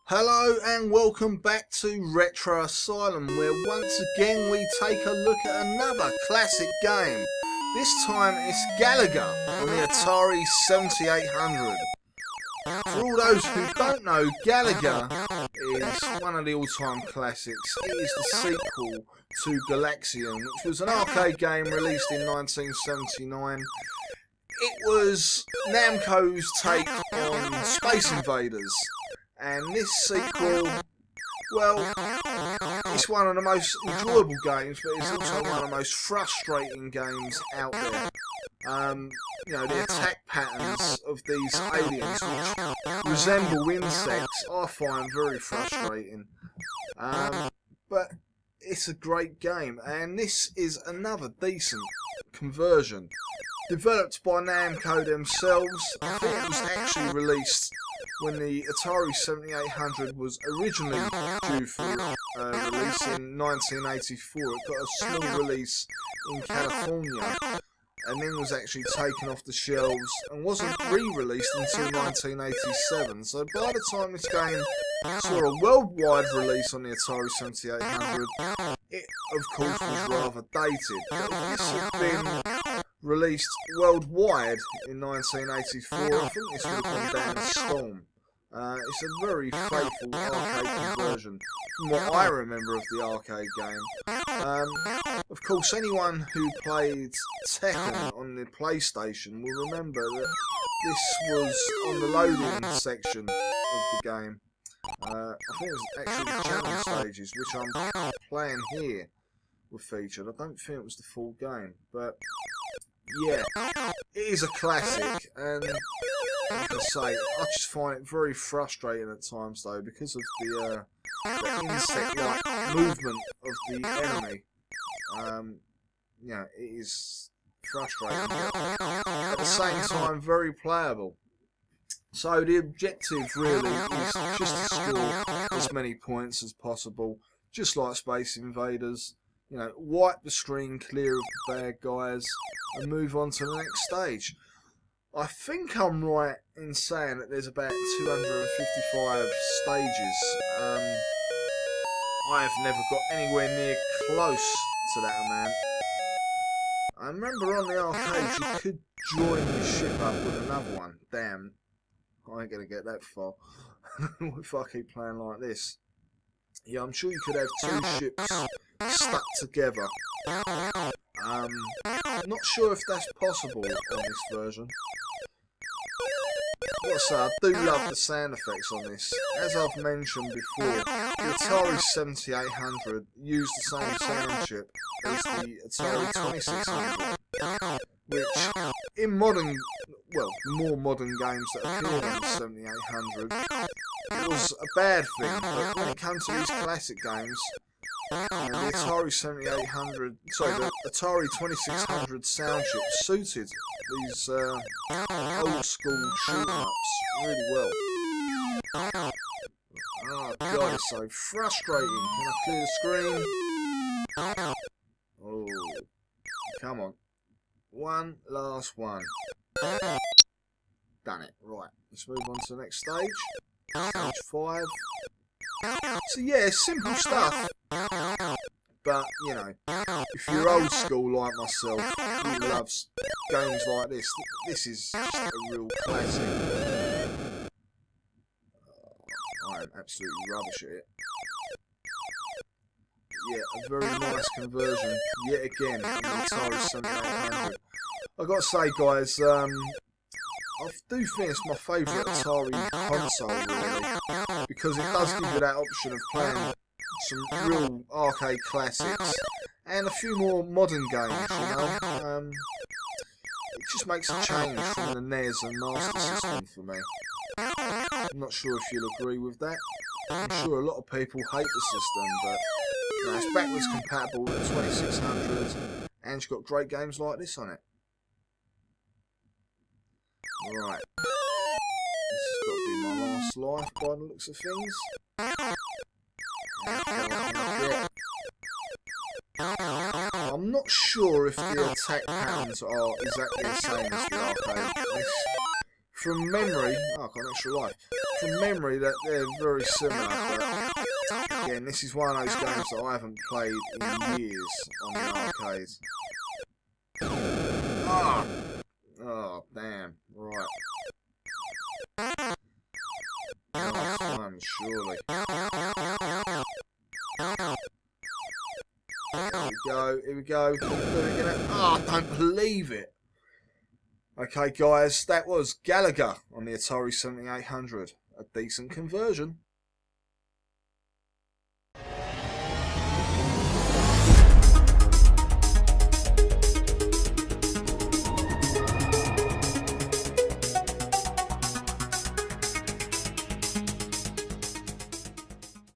Hello and welcome back to Retro Asylum, where once again we take a look at another classic game. This time it's Galaga on the Atari 7800. For all those who don't know, Galaga is one of the all-time classics. It is the sequel to Galaxian, which was an arcade game released in 1979. It was Namco's take on Space Invaders. And this sequel, well, it's one of the most enjoyable games, but it's also one of the most frustrating games out there. You know, the attack patterns of these aliens, which resemble insects, I find very frustrating. But it's a great game, and this is another decent conversion. Developed by Namco themselves. I think it was actually released when the Atari 7800 was originally due for release in 1984. It got a small release in California and then was actually taken off the shelves and wasn't re-released until 1987. So by the time this game saw a worldwide release on the Atari 7800, it of course was rather dated. But if this had been released worldwide in 1984, I think this would have gone down a storm. It's a very faithful arcade conversion from what I remember of the arcade game. Of course, anyone who played Tekken on the PlayStation will remember that this was on the loading section of the game. I think it was actually the challenge stages, which I'm playing here, were featured. I don't think it was the full game, but yeah, it is a classic, and like I say, I just find it very frustrating at times though, because of the insect-like movement of the enemy. You know, it is frustrating, but at the same time very playable. So the objective really is just to score as many points as possible, just like Space Invaders. You know, wipe the screen clear of the bad guys and move on to the next stage. I think I'm right in saying that there's about 255 stages. I have never got anywhere near close to that amount. I remember on the arcades you could join your ship up with another one. Damn, I ain't gonna get that far if I keep playing like this. Yeah, I'm sure you could have two ships stuck together. Not sure if that's possible on this version. What I say, I do love the sound effects on this. As I've mentioned before, the Atari 7800 used the same sound chip as the Atari 2600, which in modern, well, more modern games that appeared on the 7800, it was a bad thing, but when it comes to these classic games, and the Atari 7800, sorry, the Atari 2600 sound chip suited these old school shoot-em-ups really well. Oh god, it's so frustrating. Can I clear the screen? Oh, come on. One last one. Done it. Right, let's move on to the next stage. Stage 5. So yeah, simple stuff. But, you know, if you're old school like myself, who loves games like this, this is just a real classic. I am absolutely rubbish at it. Yeah, a very nice conversion, yet again, from the Atari 7800. I've got to say, guys, I do think it's my favourite Atari console, really, because it does give you that option of playing some real arcade classics and a few more modern games, you know. It just makes a change from the NES and Master System for me. I'm not sure if you'll agree with that. I'm sure a lot of people hate the system, but you know, it's backwards compatible with the 2600, and it's got great games like this on it. Right, this has got to be my last life by the looks of things. I'm not sure if the attack patterns are exactly the same as the arcade. From memory, oh, I've got an extra life. from memory that they're very similar. But again, this is one of those games that I haven't played in years on the arcades. Ah! Oh, damn. Right. Nice one, surely. Here we go. Oh, I don't believe it. Okay, guys, that was Galaga on the Atari 7800. A decent conversion.